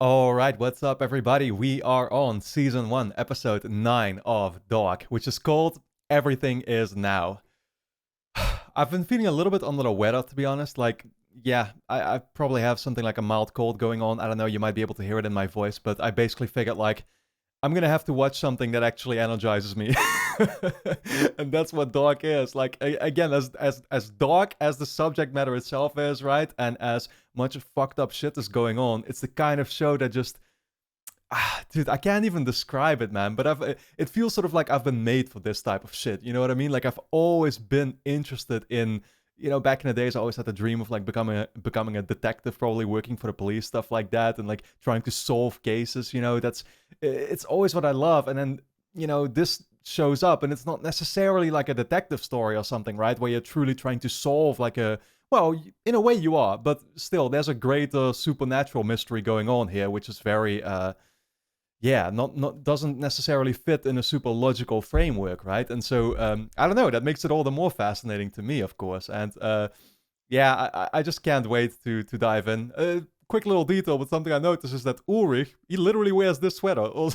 All right, what's up, everybody? We are on season 1, episode 9 of Dog, which is called Everything Is Now. I've been feeling a little bit under the weather, to be honest. I probably have something like a mild cold going on. I don't know, you might be able to hear it in my voice, but I basically figured, I'm gonna have to watch something that actually energizes me. And that's what Dog is. Again, as dark as the subject matter itself is, right? And as much fucked up shit is going on, it's the kind of show that just dude, I can't even describe it, man. But it feels sort of like I've been made for this type of shit. You know what I mean? Like I've always been interested in, back in the days, I always had the dream of like becoming a detective, probably working for the police, stuff like that, and like trying to solve cases. It's always what I love. And then this shows up, and it's not necessarily like a detective story or something, right? Where you're truly trying to solve like a well, in a way you are, but still, there's a greater supernatural mystery going on here, which is very not doesn't necessarily fit in a super logical framework, right? And so I don't know, that makes it all the more fascinating to me, of course. And I just can't wait to dive in. Quick little detail, but something I noticed is that Ulrich, he literally wears this sweater, or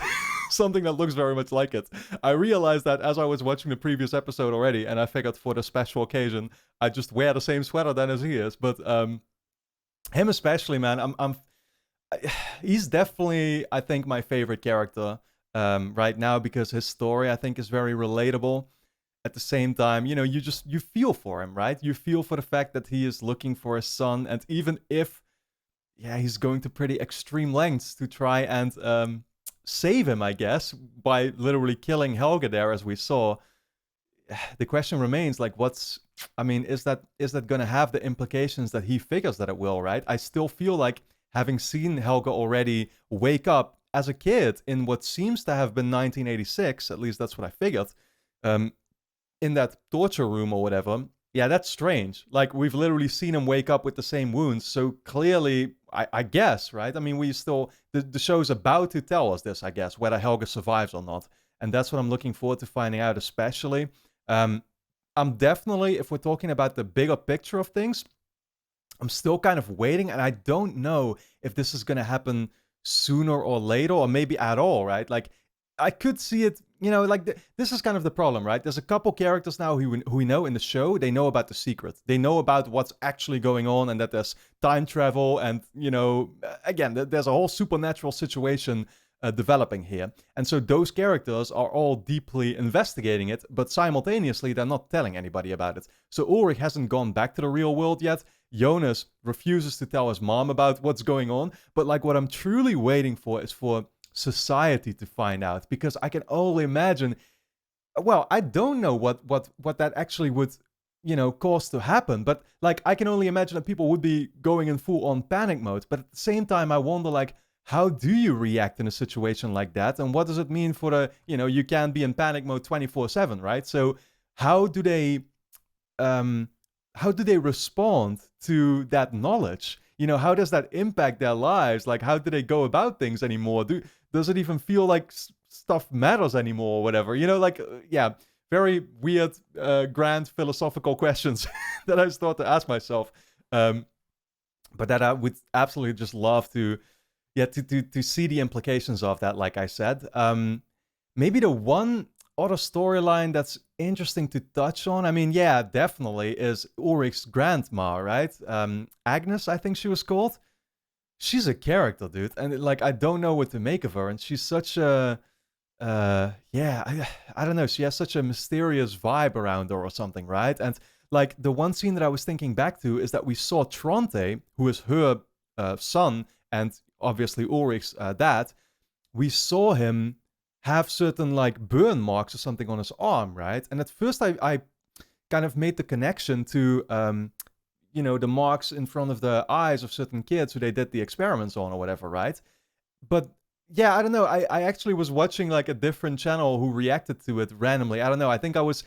something that looks very much like it. I realized that as I was watching the previous episode already, and I figured for the special occasion, I just wear the same sweater then as he is. But him especially, man, he's definitely, I think, my favorite character right now, because his story, I think, is very relatable. At the same time, you feel for him, right? You feel for the fact that he is looking for his son, and even if, he's going to pretty extreme lengths to try and save him, I guess, by literally killing Helga there, as we saw. The question remains, like, is that going to have the implications that he figures that it will, right? I still feel like, having seen Helga already wake up as a kid in what seems to have been 1986, at least that's what I figured, in that torture room or whatever, that's strange. Like, we've literally seen him wake up with the same wounds, so clearly, I guess, right? I mean, the show's about to tell us this, I guess, whether Helga survives or not. And that's what I'm looking forward to finding out, especially. I'm definitely, if we're talking about the bigger picture of things, I'm still kind of waiting, and I don't know if this is going to happen sooner or later, or maybe at all, right? Like, I could see it, this is kind of the problem, right? There's a couple characters now who we know in the show, they know about the secret. They know about what's actually going on, and that there's time travel, and, again, there's a whole supernatural situation developing here. And so those characters are all deeply investigating it, but simultaneously, they're not telling anybody about it. So Ulrich hasn't gone back to the real world yet. Jonas refuses to tell his mom about what's going on. But like, what I'm truly waiting for is for society to find out, because I can only imagine. Well, I don't know what that actually would cause to happen, but like, I can only imagine that people would be going in full on panic mode. But at the same time, I wonder, like, how do you react in a situation like that, and what does it mean for the you can't be in panic mode 24/7, right? So how do they respond to that knowledge? How does that impact their lives? Like, how do they go about things anymore? Does it even feel like stuff matters anymore, or whatever? Very weird, grand philosophical questions that I start to ask myself. But that I would absolutely just love to see the implications of that, like I said. Maybe the one other storyline that's interesting to touch on, I mean, definitely, is Ulrich's grandma, right? Agnes, I think she was called. She's a character, dude. And, like, I don't know what to make of her. And she's such a, I don't know. She has such a mysterious vibe around her or something, right? And, like, the one scene that I was thinking back to is that we saw Tronte, who is her son, and obviously Ulrich's dad. We saw him have certain, like, burn marks or something on his arm, right? And at first I kind of made the connection to, the marks in front of the eyes of certain kids who they did the experiments on or whatever, right? But I don't know. I actually was watching, like, a different channel who reacted to it randomly. I don't know. I think I was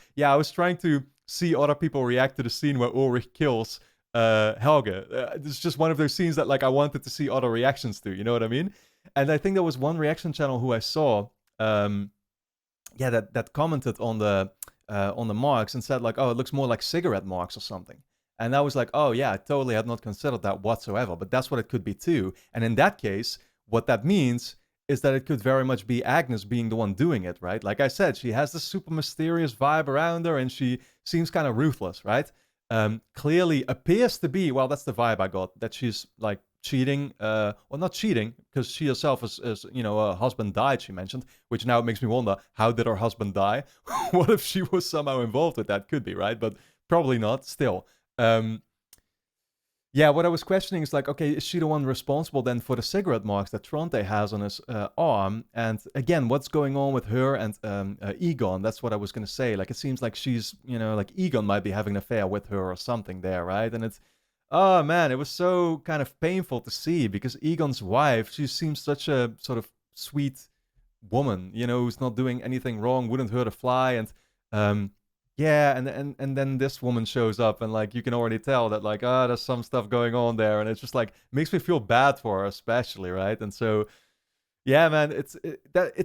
trying to see other people react to the scene where Ulrich kills Helga. It's just one of those scenes that, like, I wanted to see other reactions to, you know what I mean? And I think there was one reaction channel who I saw, that commented on the marks and said, like, oh, it looks more like cigarette marks or something. And I was like, oh yeah, I totally had not considered that whatsoever, but that's what it could be too. And in that case, what that means is that it could very much be Agnes being the one doing it, right? Like I said, she has this super mysterious vibe around her, and she seems kind of ruthless, right? Clearly appears to be, well, that's the vibe I got, that she's like cheating, well, not cheating, because she herself is, you know, her husband died, she mentioned, which now makes me wonder, how did her husband die? What if she was somehow involved with that? Could be, right? But probably not, still. Yeah, what I was questioning is like, okay, is she the one responsible then for the cigarette marks that Tronte has on his arm? And again, what's going on with her and Egon? That's what I was going to say. Like, it seems like she's, you know, like Egon might be having an affair with her or something there, right? And it's, oh man, it was so kind of painful to see because Egon's wife, she seems such a sort of sweet woman, you know, who's not doing anything wrong, wouldn't hurt a fly. And yeah, and then this woman shows up, and like you can already tell that like there's some stuff going on there, and it's just like makes me feel bad for her, especially, right? And so yeah, man, it's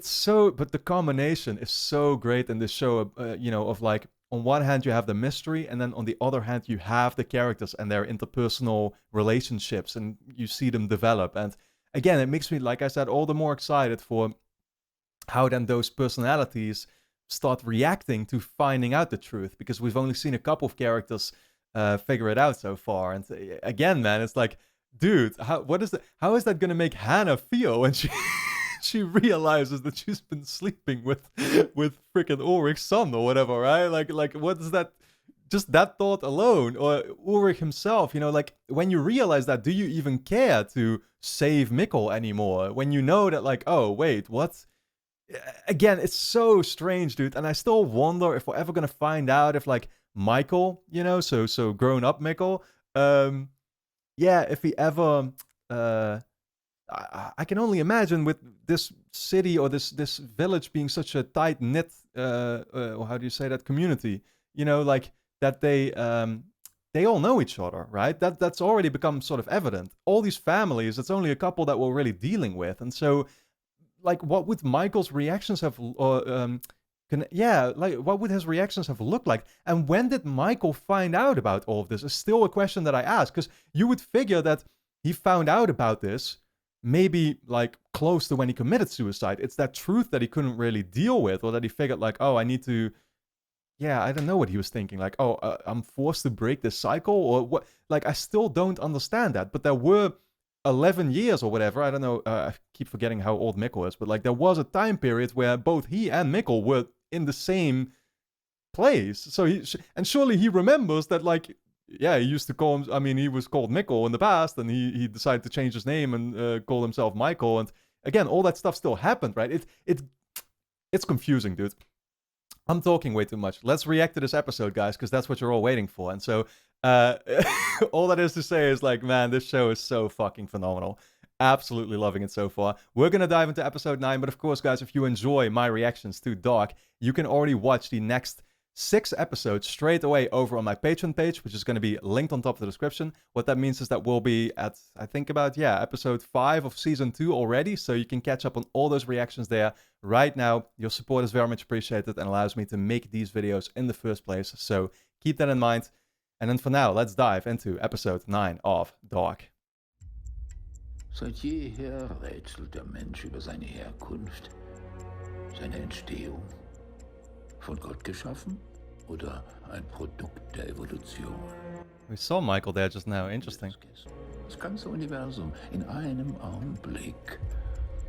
so, but the combination is so great in this show, you know, of like on one hand you have the mystery, and then on the other hand you have the characters and their interpersonal relationships, and you see them develop. And again, it makes me, like I said, all the more excited for how then those personalities start reacting to finding out the truth, because we've only seen a couple of characters figure it out so far. And again, man, it's like, dude, how is that gonna make Hannah feel when she she realizes that she's been sleeping with freaking Ulrich's son or whatever, right? Like what is that? Just that thought alone, or Ulrich himself, you know, like when you realize that, do you even care to save Mikkel anymore? When you know that, like, oh wait, what? Again, it's so strange, dude, and I still wonder if we're ever gonna find out if like Michael, you know, so grown up Mikkel, yeah, if he ever, I can only imagine with this city or this village being such a tight knit, or how do you say that, community, you know, like that they all know each other, right? That's already become sort of evident. All these families, it's only a couple that we're really dealing with, and so like what would Michael's reactions have like what would his reactions have looked like, and when did Michael find out about all of this is still a question that I ask, because you would figure that he found out about this maybe like close to when he committed suicide. It's that truth that he couldn't really deal with, or that he figured like, oh, I need to, yeah, I don't know what he was thinking, like, oh, I'm forced to break this cycle, or what. Like, I still don't understand that. But there were 11 years or whatever, I don't know, I keep forgetting how old Mikkel is, but like there was a time period where both he and Mikkel were in the same place. So and surely he remembers that, like, yeah, he used to call him, I mean, he was called Mikkel in the past, and he decided to change his name and call himself Michael. And again, all that stuff still happened, right? It's confusing, dude. I'm talking way too much. Let's react to this episode, guys, because that's what you're all waiting for. And so all that is to say is like, man, this show is so fucking phenomenal. Absolutely loving it so far. We're going to dive into episode 9. But of course, guys, if you enjoy my reactions to Dark, you can already watch the next 6 episodes straight away over on my Patreon page, which is going to be linked on top of the description. What that means is that we'll be at, I think about, yeah, episode 5 of season 2 already. So you can catch up on all those reactions there right now. Your support is very much appreciated and allows me to make these videos in the first place. So keep that in mind. And then for now, let's dive into episode 9 of Dark. Seit jeher rätselt der Mensch über seine Herkunft, seine Entstehung. Von Gott geschaffen oder ein Produkt der Evolution? We saw Michael there just now. Interesting. Das ganze Universum in einem Augenblick.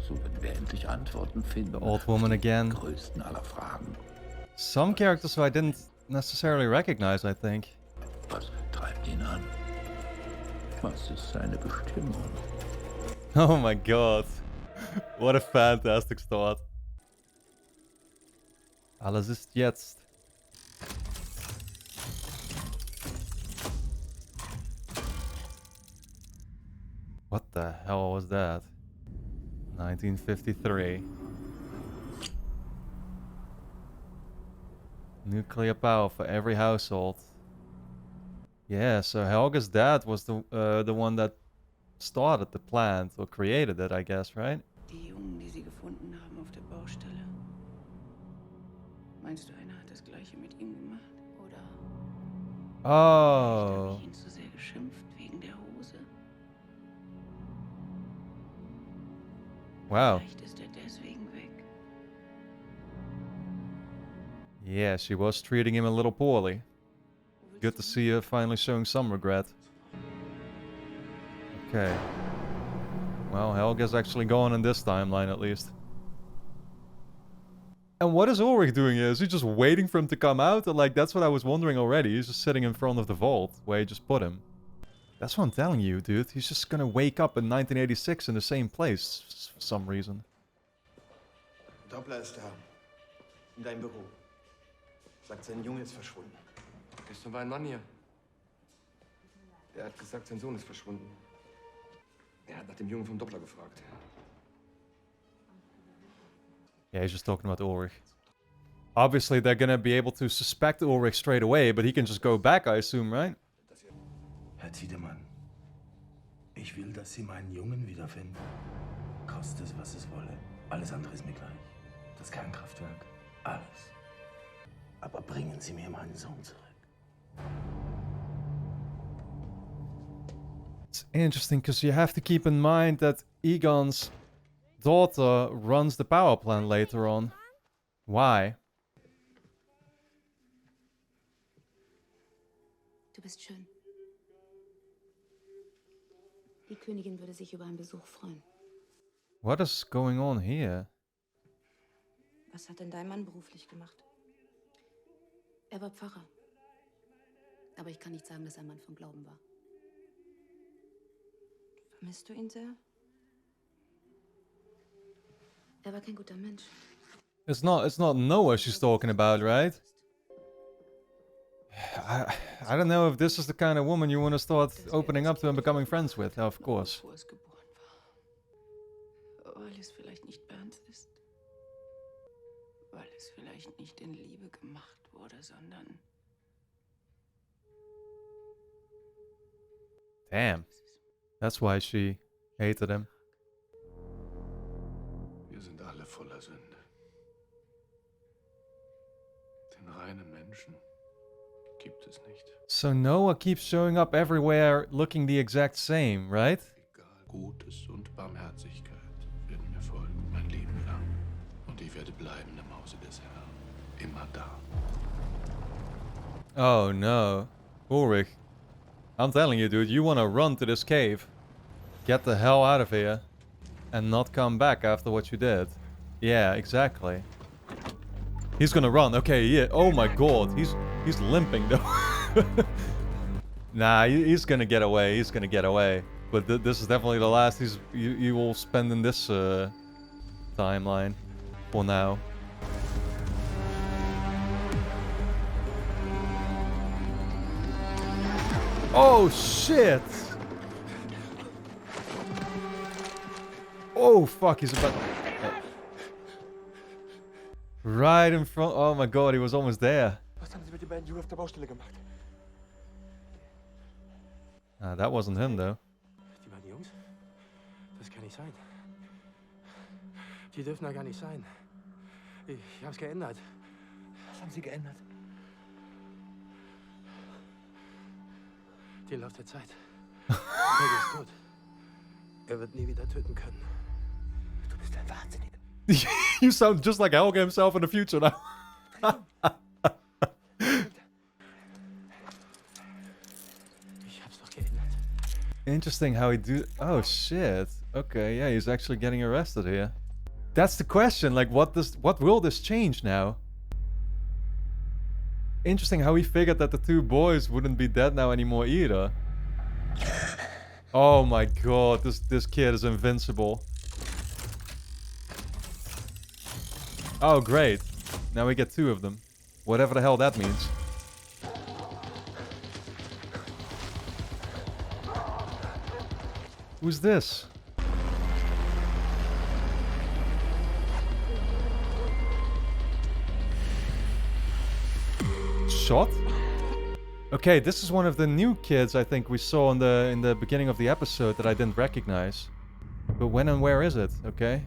So werden wir endlich Antworten finden. The old woman again. Die größten aller Fragen. Some characters who I didn't necessarily recognize, I think. Was treibt ihn an? Was ist seine Bestimmung? Oh my god. What a fantastic start. Alles ist jetzt. What the hell was that? 1953. Nuclear power for every household. Yeah, so Helga's dad was the one that started the plant, or created it, I guess, right? Die Jungen, die sie gefunden haben auf der Baustelle. Meinst du, einer hat das Gleiche mit ihm gemacht? Oder Oh. habe ich ihn zu sehr geschimpft wegen der Hose? Wow. Vielleicht ist er deswegen weg. Yeah, she was treating him a little poorly. Good to see her finally showing some regret. Okay. Well, Helga's actually gone in this timeline at least. And what is Ulrich doing here? Is he just waiting for him to come out? Or like, that's what I was wondering already. He's just sitting in front of the vault where he just put him. That's what I'm telling you, dude. He's just gonna wake up in 1986 in the same place for some reason. Doppler ist da. In deinem Büro. Sagt, sein Junge ist verschwunden. Gestern war ein Mann hier. Der hat gesagt, sein Sohn ist verschwunden. Er hat nach dem Jungen vom Doppler gefragt. Yeah, he's just talking about Ulrich. Obviously, they're gonna be able to suspect Ulrich straight away, but he can just go back, I assume, right? Herr Tiedemann, ich will, dass Sie meinen Jungen wiederfinden. Koste es, was es wolle. Alles andere ist mir gleich. Das Kernkraftwerk, alles. Aber bringen Sie mir meinen Sohn zurück. It's interesting because you have to keep in mind that Egon's daughter runs the power plant later on. Why? Du bist schön. Die Königin würde sich über einen Besuch freuen. What is going on here? Was hat denn dein Mann beruflich gemacht? Er war Pfarrer. Aber ich kann nicht sagen, dass er ein Mann von Glauben war. Vermisst du ihn sehr? Er war kein guter Mensch. It's not Noah she's talking about, right? I don't know if this is the kind of woman you want to start opening up to and becoming friends with, of course. Bevor es geboren war. Weil es vielleicht nicht Bernds ist. Weil es vielleicht nicht in Liebe gemacht wurde, sondern... Damn. That's why she hated him. Wir sind alle voller Sünde. Den reinen Menschen gibt es nicht. So Noah keeps showing up everywhere looking the exact same, right? Egal, Gutes und Barmherzigkeit werden mir folgen mein Leben lang. Und ich werde bleiben im Hause des Herrn. Immer da. Oh no. Ulrich. I'm telling you, dude, you want to run to this cave. Get the hell out of here. And not come back after what you did. Yeah, exactly. He's gonna run. Okay, yeah. Oh my god. He's limping though. Nah, he's gonna get away. He's gonna get away. But this is definitely the last you will spend in this timeline. For now. Oh shit! Oh fuck, he's about... Right in front... Oh my god, he was almost there. Was haben Sie mit den beiden Jungen auf der Baustelle gemacht? That wasn't him though. Die beiden Jungs? Das kann nicht sein. Die dürfen da gar nicht sein. Ich hab's geändert. Was haben Sie geändert? Den Lauf der Zeit. Helge ist tot. Er wird nie wieder töten können. Du bist ein Wahnsinniger. You sound just like Helge himself in the future now. Ich hab's doch geändert. Interesting how he do... Oh shit. Okay, yeah, he's actually getting arrested here. That's the question, like what will this change now? Interesting how he figured that the two boys wouldn't be dead now anymore either. Oh my god, this kid is invincible. Oh great. Now we get two of them. Whatever the hell that means. Who's this? Shot? Okay, this is one of the new kids I think we saw in the beginning of the episode that I didn't recognize. But when and where is it? Okay.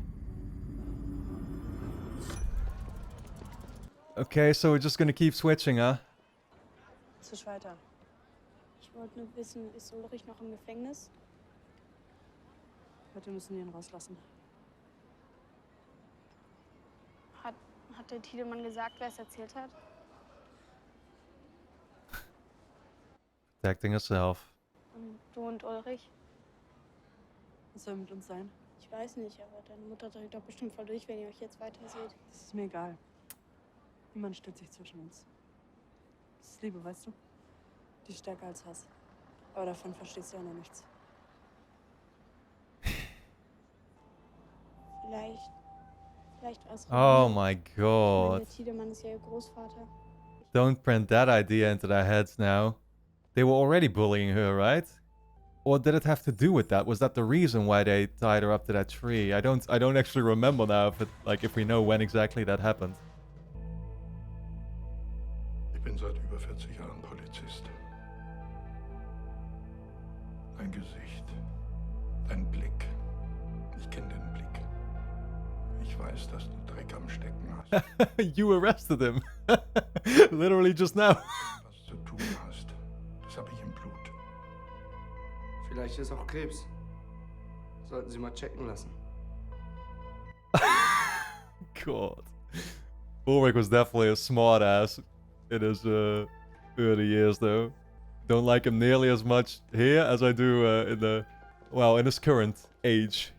Okay, so we're just gonna keep switching, huh? Zisch weiter. Ich wollte nur wissen, ist Ulrich noch im Gefängnis? Heute müssen wir ihn rauslassen. Hat der Tiedemann gesagt, wer es erzählt hat? Protecting herself. Und du und Ulrich? Was soll mit uns sein? Ich weiß nicht, aber deine Mutter dreht doch bestimmt voll durch, wenn ihr euch jetzt weiter seht. Das ist mir egal. Niemand stellt sich zwischen uns. Das ist Liebe, weißt du? Die ist stärker als Hass. Aber davon verstehst du ja noch nichts. Vielleicht war es Oh my Der god. Tiedemann ist ja ihr Großvater. Don't print that idea into their heads now. They were already bullying her, right? Or did it have to do with that? Was that the reason why they tied her up to that tree? I don't actually remember now if we know when exactly that happened. Ich bin seit über 40 Jahren Polizist. Dein Gesicht, dein Blick. Ich kenne den Blick. Ich weiß, dass du Dreck am Stecken hast. You arrested him. Literally just now. Was zu tun hast, das habe ich im Blut. Vielleicht ist auch Krebs. Sollten Sie mal checken lassen. God. Ulrich was definitely a smart ass in his early years, though. Don't like him nearly as much here as I do in his current age.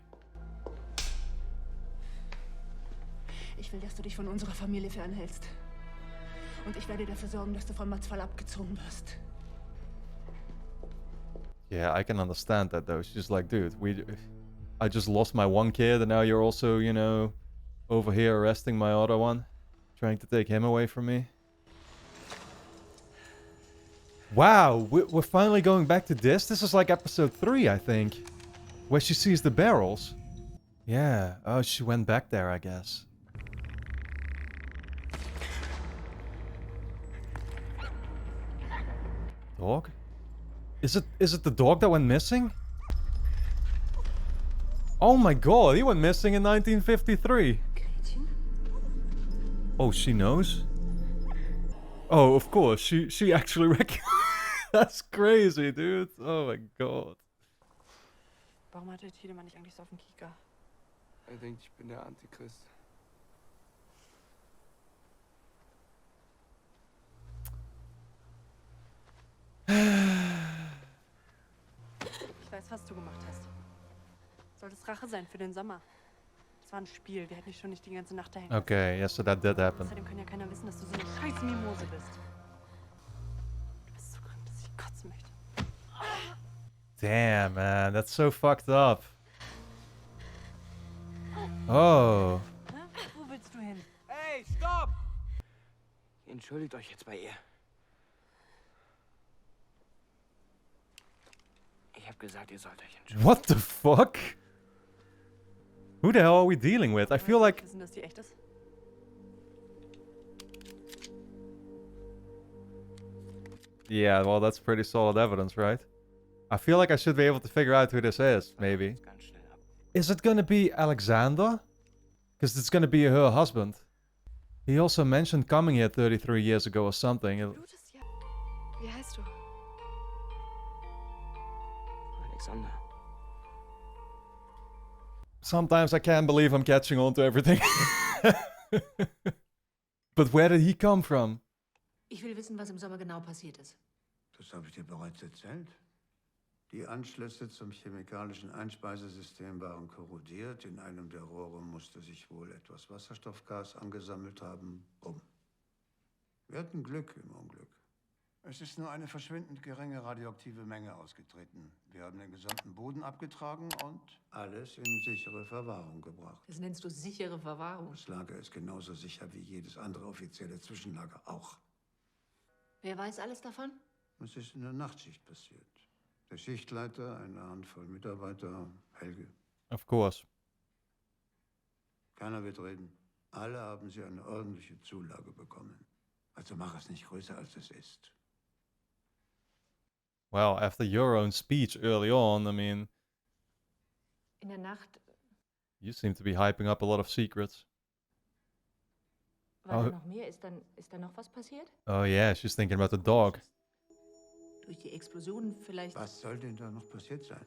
Ich will, dass du dich von unserer Familie fernhältst. Und ich werde dafür sorgen, dass du von Mats Fall abgezogen wirst. Yeah, I can understand that though. She's like, dude, I just lost my one kid and now you're also, you know, over here arresting my other one. Trying to take him away from me. Wow, we're finally going back to this? This is like episode 3, I think. Where she sees the barrels. Yeah, oh, she went back there, I guess. Dog? Is it the dog that went missing? Oh my god, he went missing in 1953. Oh, she knows? Oh, of course, she actually recognized. That's crazy, dude. Oh my god. Warum hat der Tiedemann nicht eigentlich so auf den Kieker? Er denkt, ich bin der Antichrist. Ich weiß, was du gemacht hast. Solltest Rache sein für den Sommer. Es war ein Spiel, wir hätten dich schon nicht die ganze Nacht dahin. Okay, yeah, so that did happen. Außerdem kann ja keiner wissen, dass du so eine scheiß Mimose bist. Du bist so krank, dass ich kotzen möchte. Damn, man, that's so fucked up. Oh. Na, wo willst du hin? Hey, stopp! Entschuldigt euch jetzt bei ihr. Ich hab gesagt, ihr sollt euch entschuldigen. What the fuck? Who the hell are we dealing with? I feel like... Wissen, dass die echt ist? Yeah, well, that's pretty solid evidence, right? I feel like I should be able to figure out who this is, maybe. Ganz schnell ab. Is it gonna be Alexander? Because it's gonna be her husband. He also mentioned coming here 33 years ago or something. Blut ist ja... Wie heißt du? Alexander. Sometimes I can't believe I'm catching on to everything. But where did he come from? Ich will wissen, was im Sommer genau passiert ist. Das habe ich dir bereits erzählt. Die Anschlüsse zum chemikalischen Einspeisesystem waren korrodiert. In einem der Rohre musste sich wohl etwas Wasserstoffgas angesammelt haben. Bumm. Wir hatten Glück im Unglück. Es ist nur eine verschwindend geringe radioaktive Menge ausgetreten. Wir haben den gesamten Boden abgetragen und alles in sichere Verwahrung gebracht. Das nennst du sichere Verwahrung. Das Lager ist genauso sicher wie jedes andere offizielle Zwischenlager auch. Wer weiß alles davon? Es ist in der Nachtschicht passiert. Der Schichtleiter, eine Handvoll Mitarbeiter, Helge. Of course. Keiner wird reden. Alle haben sie eine ordentliche Zulage bekommen. Also mach es nicht größer, als es ist. Well, after your own speech early on, I mean, In der Nacht you seem to be hyping up a lot of secrets. war Oh. da noch mehr? Ist da noch was passiert? Oh yeah, she's thinking about the dog. Durch die Explosion vielleicht? Was soll denn da noch passiert sein?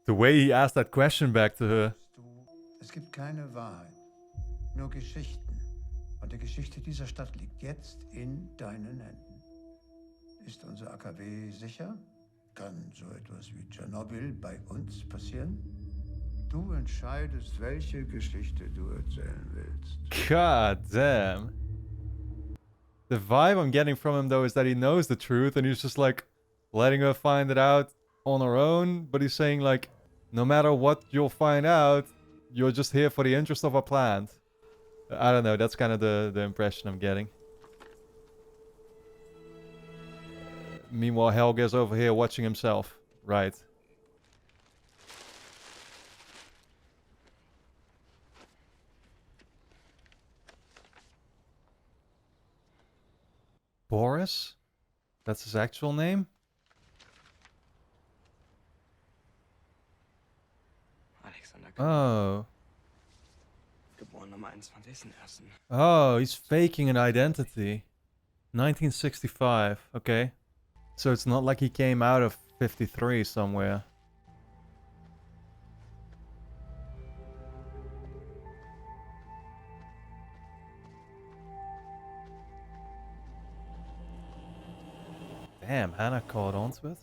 The way he asked that question back to her. Du Es gibt keine Wahrheit, nur Geschichten. Und die Geschichte dieser Stadt liegt jetzt in deinen Händen. Ist unser AKW sicher? Kann so etwas wie Tschernobyl bei uns passieren? Du entscheidest, welche Geschichte du erzählen willst. God damn. The vibe I'm getting from him though is that he knows the truth and he's just like letting her find it out on her own, but he's saying like, no matter what you'll find out, you're just here for the interest of our plant. I don't know, that's kind of the impression I'm getting. Meanwhile, Helge's over here watching himself. Right. Boris? That's his actual name? Alexander. Oh. Geboren am 21.01. Oh, he's faking an identity. 1965, okay. So it's not like he came out of 53 somewhere. Damn, Hannah caught onto it.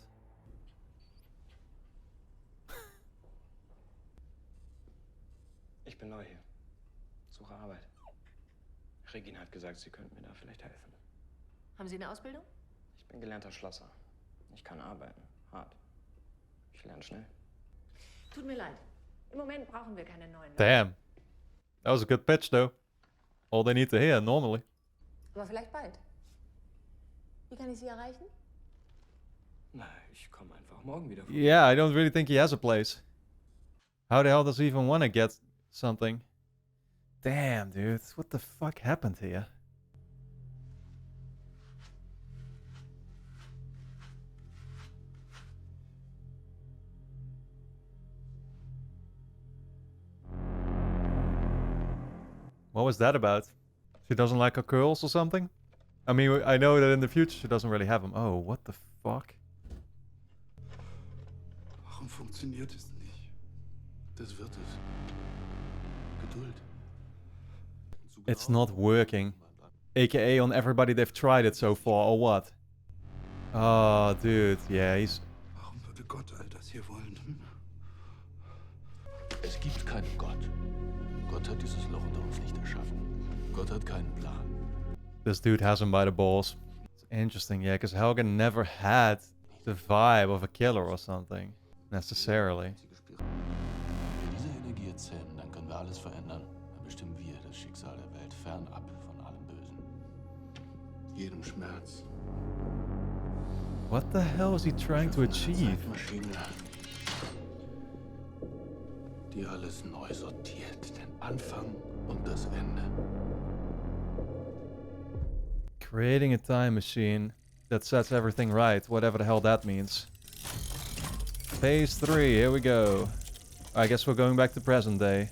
Ich bin neu hier. Suche Arbeit. Regine hat gesagt, sie könnten mir da vielleicht helfen. Haben Sie eine Ausbildung? Ich bin gelernter Schlosser. Ich kann arbeiten. Hart. Ich lerne schnell. Tut mir leid. Im Moment brauchen wir keine neuen. Damn. That was a good pitch though. All they need to hear normally. Aber vielleicht bald. Wie kann ich Sie erreichen? Na, ich komme einfach morgen wieder. Yeah, I don't really think he has a place. How the hell does he even want to get something? Damn, dude. What the fuck happened here? What was that about? She doesn't like her curls or something? I mean, I know that in the future she doesn't really have them. Oh, what the fuck? Warum funktioniert es nicht? Das wird es. Geduld. It's not working. AKA on everybody they've tried it so far, or what? Oh, dude. Yeah, he's... Warum würde Gott all das hier wollen? Es gibt keinen Gott. Gott hat dieses Loch unter uns nicht erschaffen. Gott hat keinen Plan. This dude has him by the balls. It's interesting, yeah, because Helge never had the vibe of a killer or something, necessarily. Wenn wir diese Energie erzählen, dann können wir alles verändern. Dann bestimmen wir das Schicksal der Welt fernab von allem Bösen. Jedem Schmerz. What the hell is he trying to achieve? Maschine, die alles neu sortiert, den Anfang und das Ende. Creating a time machine that sets everything right, whatever the hell that means. Phase 3, here we go. I guess we're going back to present day.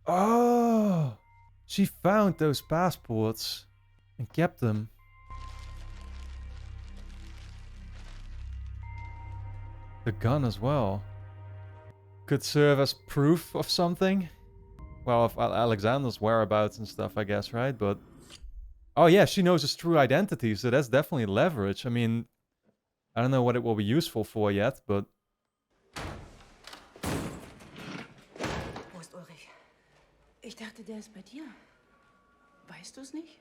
Oh! She found those passports and kept them. The gun as well. Could serve as proof of something. Well, of Alexander's whereabouts and stuff, I guess, right? But... Oh yeah, she knows his true identity, so that's definitely leverage. I mean, I don't know what it will be useful for yet, but... Wo ist Ulrich? Ich dachte, der ist bei dir. Weißt du es nicht?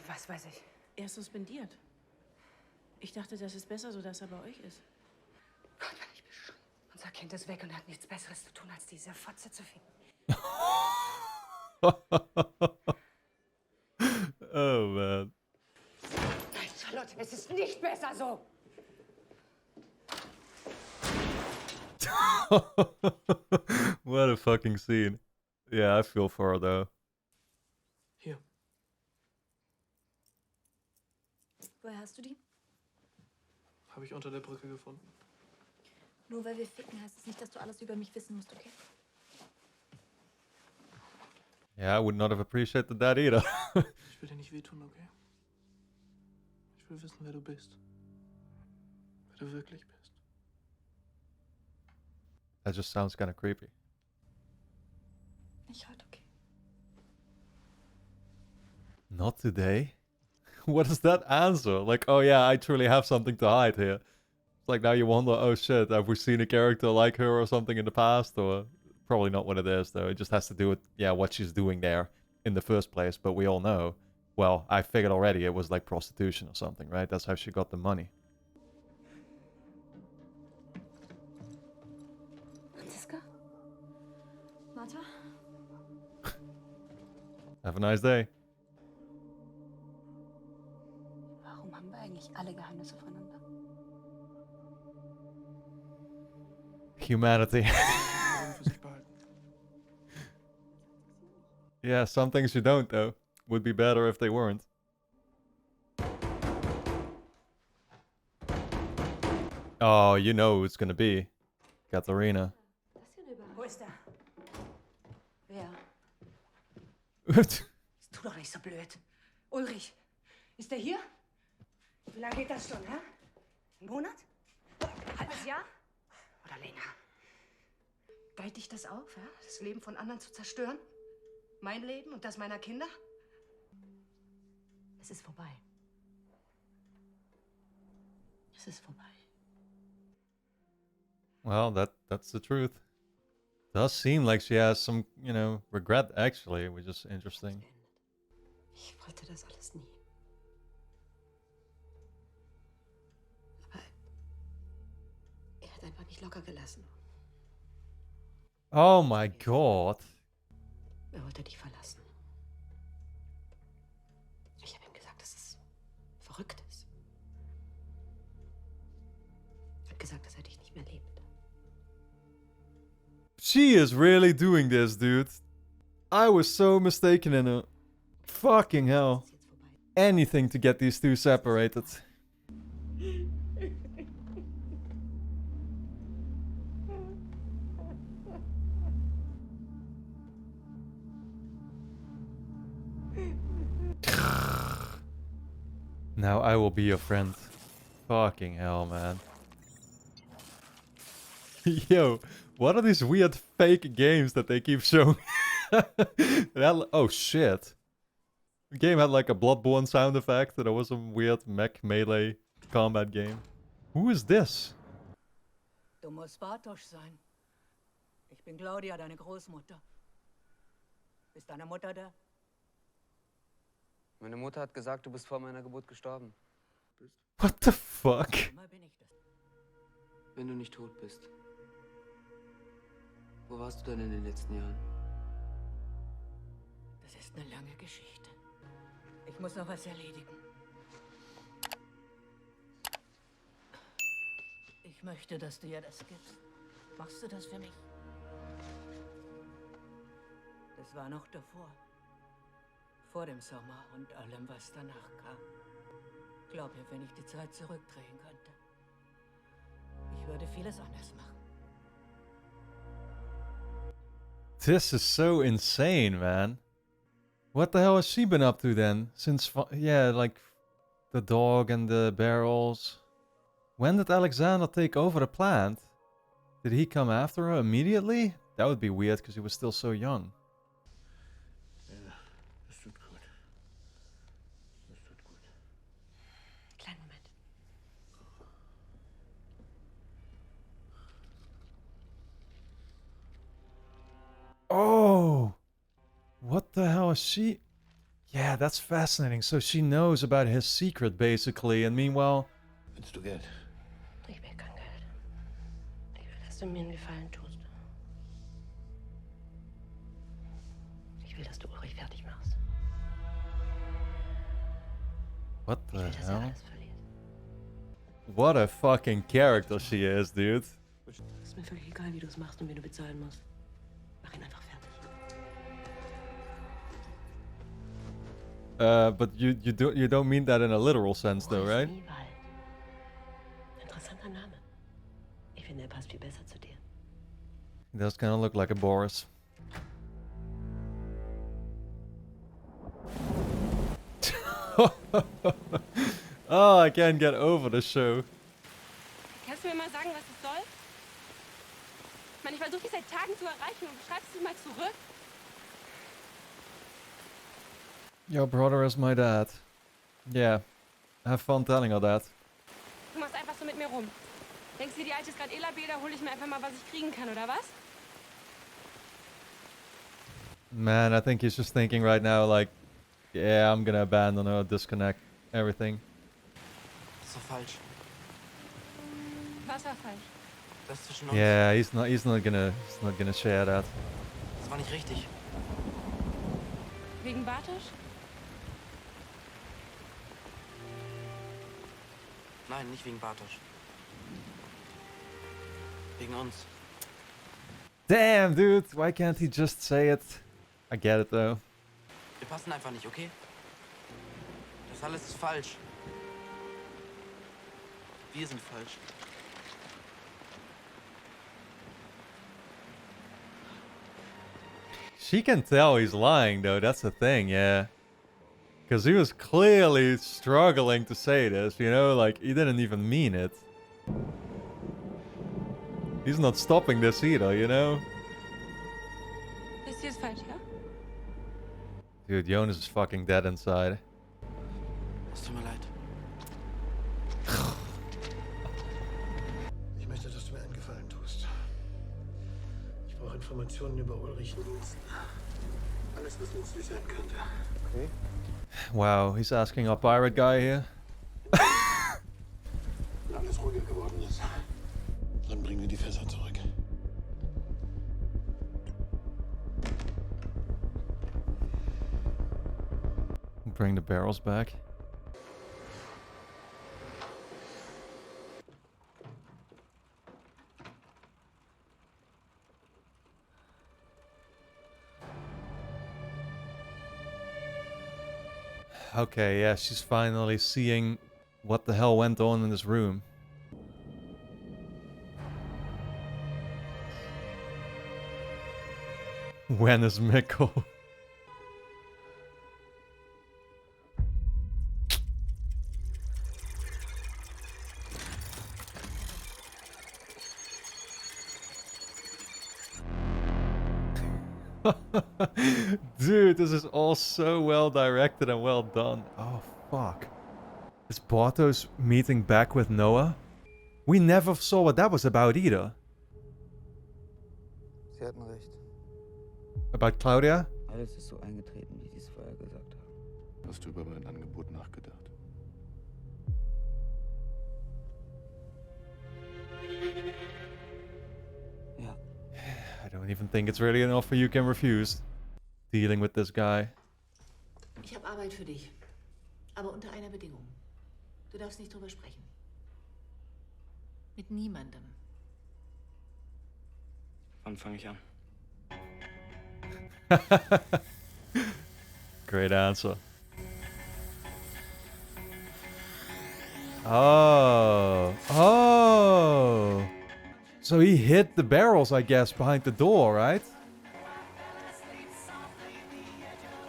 Was weiß ich? Er ist suspendiert. Ich dachte, das ist besser, so dass er bei euch ist. Gott, bin ich bescheuert. Unser Kind ist weg und hat nichts Besseres zu tun, als diese Fotze zu finden. Oh man. Nein, Charlotte, es ist nicht besser so. What a fucking scene. Yeah, I feel for her though. Hier. Woher hast du die? Habe ich unter der Brücke gefunden. Nur weil wir ficken, heißt es nicht, dass du alles über mich wissen musst, okay? Yeah, I would not have appreciated that either. Ich will dir nicht wehtun, okay? Ich will wissen, wer du bist. du wirklich bist. That just sounds kind of creepy. Ich heute okay. Not today? What is that answer? Like, oh yeah, I truly have something to hide here. It's like now you wonder, oh shit, have we seen a character like her or something in the past? Or probably not what it is though. It just has to do with, yeah, what she's doing there in the first place. But we all know, well, I figured already it was like prostitution or something, right? That's how she got the money. Franziska? Martha? Have a nice day. Warum haben wir eigentlich alle Geheimnisse voneinander? Humanity. Für sich behalten. Yeah, some things you don't though. Would be better if they weren't. Oh, you know who it's gonna be. Katharina. Wo ist er? Wer? Tu doch nicht so blöd. Ulrich, ist er hier? Wie lange geht das schon, hä? Ein Monat? Halbes Jahr? Oder länger? Geilt dich das auf, ja? Das Leben von anderen zu zerstören? Mein Leben und das meiner Kinder? Es ist vorbei. Es ist vorbei. Well, that's the truth. Does seem like she has some, you know, regret actually, which is interesting. Ich wollte das alles nie. Aber er hat einfach nicht locker gelassen. Oh my god. Er wollte dich verlassen. Ich habe ihm gesagt, dass es verrückt ist. Ich habe gesagt, dass er dich nicht mehr liebt. She is really doing this, dude. I was so mistaken in her. Fucking hell. Anything to get these two separated. Now I will be your friend. Fucking hell, man. Yo, what are these weird fake games that they keep showing? Oh shit. The game had like a Bloodborne sound effect and there was some weird mech melee combat game. Who is this? Du musst Bartosch sein. Ich bin Claudia, deine Großmutter. Ist deine Mutter da? Meine Mutter hat gesagt, du bist vor meiner Geburt gestorben. What the fuck? Wenn du nicht tot bist. Wo warst du denn in den letzten Jahren? Das ist eine lange Geschichte. Ich muss noch was erledigen. Ich möchte, dass du ihr das gibst. Machst du das für mich? Das war noch davor. Vor dem Sommer und allem, was danach kam. Glaub mir, wenn ich die Zeit zurückdrehen könnte. Ich würde vieles anders machen. This is so insane, man. What the hell has she been up to then? Since, yeah, like the dog and the barrels. When did Alexander take over the plant? Did he come after her immediately? That would be weird because he was still so young. Ja, das tut gut. Das tut gut. Kleinen Moment. Oh! What the hell is she? Yeah, that's fascinating. So she knows about his secret, basically, and meanwhile... Willst du Geld? Ich will kein Geld. Ich will, dass du mir einen Gefallen tust. Ich will, dass du Ulrich fertig machst. What Ich the will, dass er hell? alles verliert. What a fucking character she is, dude. Ist mir völlig egal, wie du es machst und wen du bezahlen musst. Mach ihn einfach fertig. But you don't mean that in a literal sense, though, right? Interessanter Name. Ich finde, er passt viel besser zu dir. He does kind of look like a Boris. Oh, I can't get over the show. Kannst du mir mal sagen, was es soll? Ich meine, ich versuche dich seit Tagen zu erreichen und du schreibst dich mal zurück. Your brother is my dad. Yeah. Have fun telling her that. Du machst einfach so mit mir rum. Denkst du, die Alte ist gerade Elabe, da hol ich mir einfach mal, was ich kriegen kann, oder was? Man, I think he's just thinking right now, like, yeah, I'm gonna abandon her, disconnect everything. Das ist doch falsch. Was war falsch? Das zwischen uns. Yeah, he's not gonna share that. Das war nicht richtig. Wegen Bartosch? Nein, nicht wegen Bartosch. Wegen uns. Damn, dude, why can't he just say it? I get it though. Wir passen einfach nicht, okay? Das alles ist falsch. Wir sind falsch. She can tell he's lying though, that's the thing, yeah. Because he was clearly struggling to say this, you know, like he didn't even mean it. He's not stopping this either, you know? Das hier ist falsch, ja? Dude, Jonas is fucking dead inside. Es tut mir leid. Ich möchte, dass du mir einen Gefallen tust. Ich brauche Informationen über Ulrich Nielsen. Alles, was nützlich sein könnte. Okay? Wow, he's asking our pirate guy here. Wenn alles ruhiger geworden ist, dann bringen wir die Fässer zurück. Bring the barrels back. Okay, yeah, she's finally seeing what the hell went on in this room. When is Mikkel? Dude, this is all so well directed and well done. Oh, fuck. Is Bartosz meeting back with Noah? We never saw what that was about either. Sie hatten recht. About Claudia? Alles ist so eingetreten, wie Sie es vorher gesagt haben. Hast du über mein Angebot nachgedacht? Ja. I don't even think it's really an offer you can refuse. Dealing with this guy. Ich habe Arbeit für dich. Aber unter einer Bedingung. Du darfst nicht drüber sprechen. Mit niemandem. Wann fange ich an? Great answer. Oh. Oh. So he hid the barrels, I guess, behind the door, right?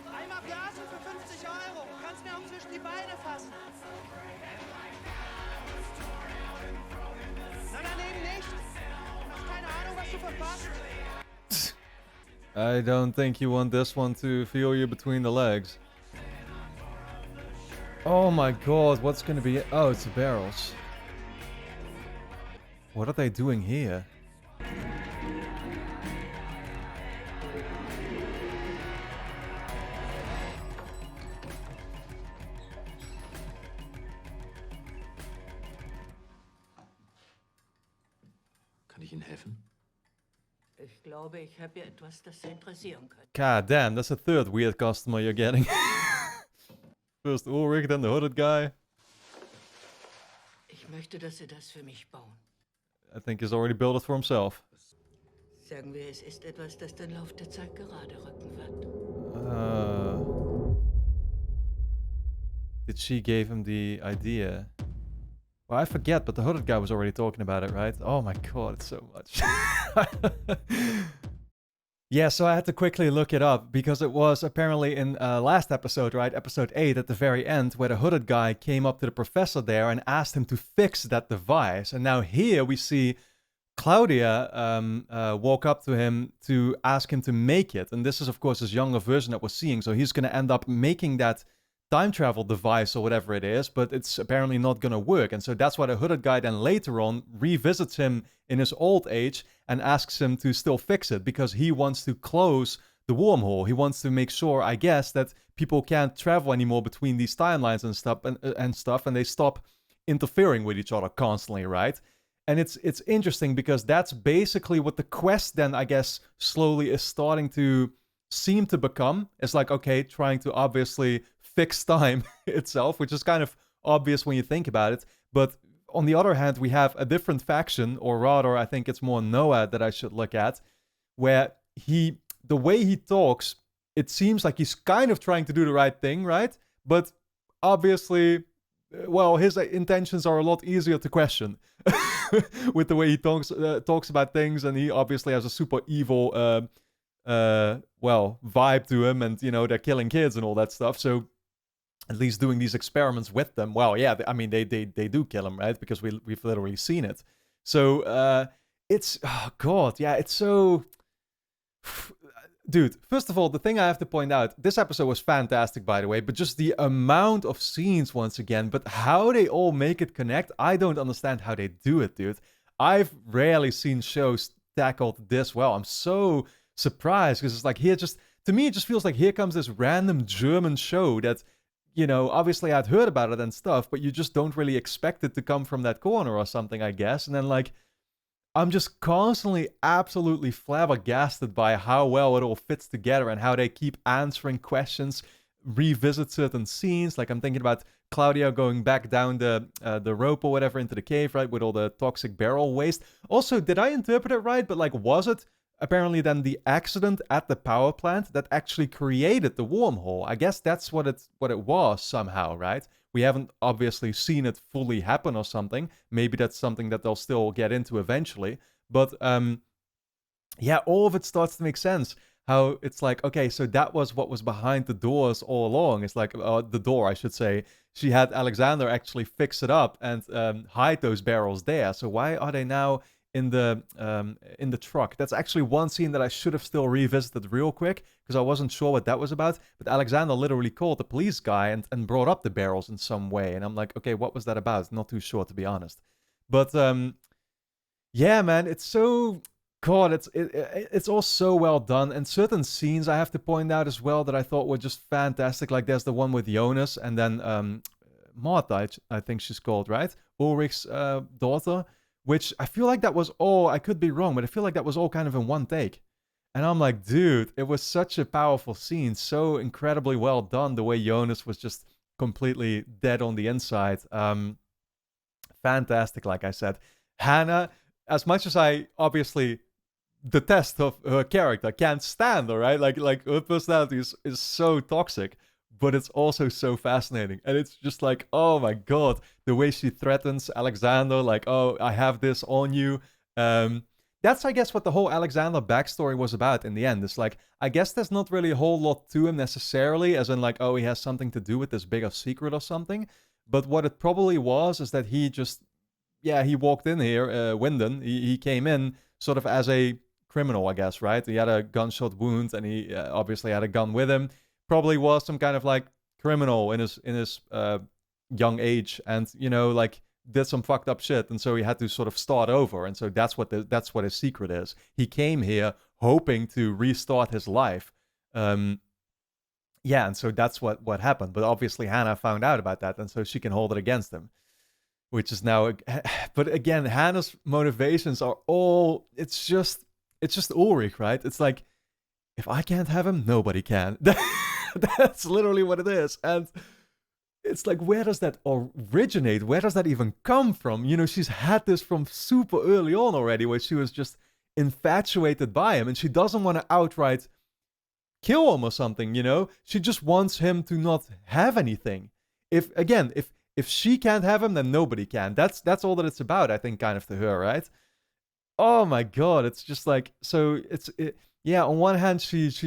Einmal Blasen für 50 Euro. Kannst mir auch zwischen die Beine fassen. Na, daneben nicht. Hast keine Ahnung, was du verpasst. I don't think you want this one to feel you between the legs. Oh my god, what's gonna be... Oh, it's the barrels. What are they doing here? Kann ich Ihnen helfen? Ich glaube, ich habe hier etwas, das Sie interessieren könnte. God damn, that's a third weird customer you're getting. First Ulrich, then the hooded guy. Ich möchte, dass Sie das für mich bauen. I think he's already built it for himself. Sagen wir, es ist etwas, das den Lauf der Zeit gerade rücken wird. Did she give him the idea? Well, I forget, but the hooded guy was already talking about it, right? Oh my god, it's so much. Yeah, so I had to quickly look it up because it was apparently in last episode, right? Episode 8 at the very end, where the hooded guy came up to the professor there and asked him to fix that device. And now here we see Claudia walk up to him to ask him to make it. And this is, of course, his younger version that we're seeing. So he's going to end up making that time travel device or whatever it is, but it's apparently not going to work. And so that's why the hooded guy then later on revisits him in his old age and asks him to still fix it because he wants to close the wormhole. He wants to make sure, I guess, that people can't travel anymore between these timelines and stuff, and they stop interfering with each other constantly, right? And it's interesting because that's basically what the quest then, I guess, slowly is starting to seem to become. It's like, okay, trying to obviously fix time itself, which is kind of obvious when you think about it. But on the other hand, we have a different faction, or rather, I think it's more Noah that I should look at, where the way he talks, it seems like he's kind of trying to do the right thing, right? But obviously, well, his intentions are a lot easier to question with the way he talks about things, and he obviously has a super evil, vibe to him, and they're killing kids and all that stuff. So at least doing these experiments with them, well, yeah, I mean they do kill him, right? Because we've literally seen it. So it's it's so. Dude, first of all, the thing I have to point out, this episode was fantastic, by the way, but just the amount of scenes once again, but how they all make it connect, I don't understand how they do it, dude. I've rarely seen shows tackled this well. I'm so surprised, because it's like to me, it just feels like here comes this random German show that, obviously I'd heard about it and stuff, but you just don't really expect it to come from that corner or something, I guess. And then, like, I'm just constantly absolutely flabbergasted by how well it all fits together and how they keep answering questions, revisit certain scenes. Like, I'm thinking about Claudia going back down the rope or whatever into the cave, right, with all the toxic barrel waste. Also, did I interpret it right? But, like, was it apparently then the accident at the power plant that actually created the wormhole? I guess that's what it was somehow, right? We haven't obviously seen it fully happen or something. Maybe that's something that they'll still get into eventually. But all of it starts to make sense. How it's like, okay, so that was what was behind the doors all along. It's like, the door, I should say. She had Alexander actually fix it up and hide those barrels there. So why are they now in the truck? That's actually one scene that I should have still revisited real quick, because I wasn't sure what that was about. But Alexander literally called the police guy and brought up the barrels in some way, and I'm like, okay, what was that about? Not too sure, to be honest. But yeah, man, it's so it's all so well done. And certain scenes I have to point out as well that I thought were just fantastic. Like, there's the one with Jonas, and then Martha, I think she's called, right? Ulrich's daughter. Which I feel like that was all, I could be wrong, but I feel like that was all kind of in one take. And I'm like, dude, it was such a powerful scene. So incredibly well done. The way Jonas was just completely dead on the inside. Fantastic, like I said. Hannah, as much as I obviously detest of her character, can't stand her, right? Like her personality is so toxic. But it's also so fascinating. And it's just like, oh my god, the way she threatens Alexander, like, oh, I have this on you. That's, I guess, what the whole Alexander backstory was about in the end. It's like, I guess there's not really a whole lot to him necessarily, as in like, oh, he has something to do with this bigger secret or something. But what it probably was is that he just, he walked in here, Winden, he came in sort of as a criminal, I guess, right? He had a gunshot wound and he obviously had a gun with him. Probably was some kind of like criminal in his young age, and like did some fucked up shit, and so he had to sort of start over, and so that's what his secret is. He came here hoping to restart his life, and so that's what happened. But obviously Hannah found out about that, and so she can hold it against him, which is now. But again, Hannah's motivations are all. It's just Ulrich, right? It's like, if I can't have him, nobody can. That's literally what it is. And it's like, where does that originate? Where does that even come from? She's had this from super early on already, where she was just infatuated by him, and she doesn't want to outright kill him or something, She just wants him to not have anything. If she can't have him, then nobody can. That's all that it's about, I think, kind of to her, right? Oh my god, it's just like, so yeah, on one hand, she's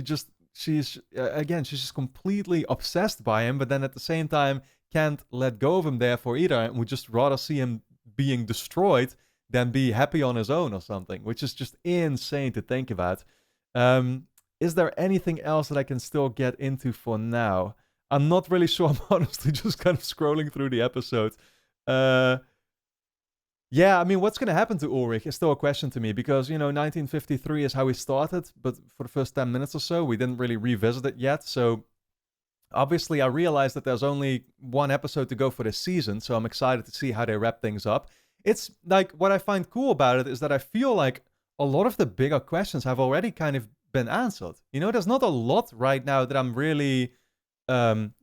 again, she's just completely obsessed by him, but then at the same time can't let go of him therefore either, and would just rather see him being destroyed than be happy on his own or something, which is just insane to think about. Is there anything else that I can still get into for now? I'm not really sure. I'm honestly just kind of scrolling through the episode. Yeah, I mean, what's going to happen to Ulrich is still a question to me because, 1953 is how we started, but for the first 10 minutes or so, we didn't really revisit it yet. So obviously, I realized that there's only one episode to go for this season, so I'm excited to see how they wrap things up. It's like, what I find cool about it is that I feel like a lot of the bigger questions have already kind of been answered. There's not a lot right now that I'm really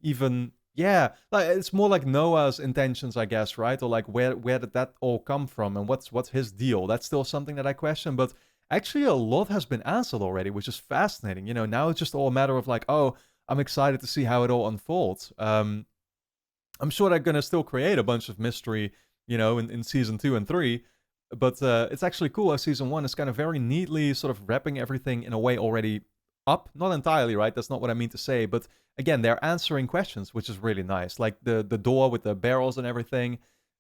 even... Yeah, like it's more like Noah's intentions, I guess, right? Or like where did that all come from, and what's his deal? That's still something that I question, but actually a lot has been answered already, which is fascinating. Now it's just all a matter of like, oh, I'm excited to see how it all unfolds. I'm sure they're gonna still create a bunch of mystery, in season 2 and 3, but it's actually cool how season 1 is kind of very neatly sort of wrapping everything in a way already up. Not entirely, right? That's not what I mean to say, but again, they're answering questions, which is really nice. Like the door with the barrels and everything.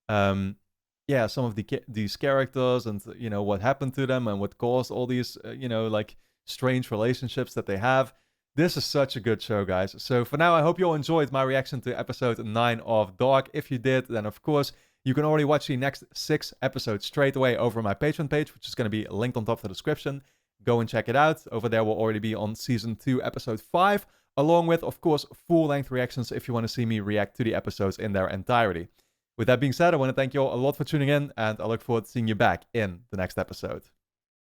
Yeah, some of these characters and what happened to them and what caused all these like strange relationships that they have. This is such a good show, guys. So for now, I hope you all enjoyed my reaction to episode 9 of Dark. If you did, then of course you can already watch the next 6 episodes straight away over my Patreon page, which is going to be linked on top of the description. Go and check it out. Over there, we'll already be on season 2, episode 5, along with, of course, full-length reactions if you want to see me react to the episodes in their entirety. With that being said, I want to thank you all a lot for tuning in, and I look forward to seeing you back in the next episode.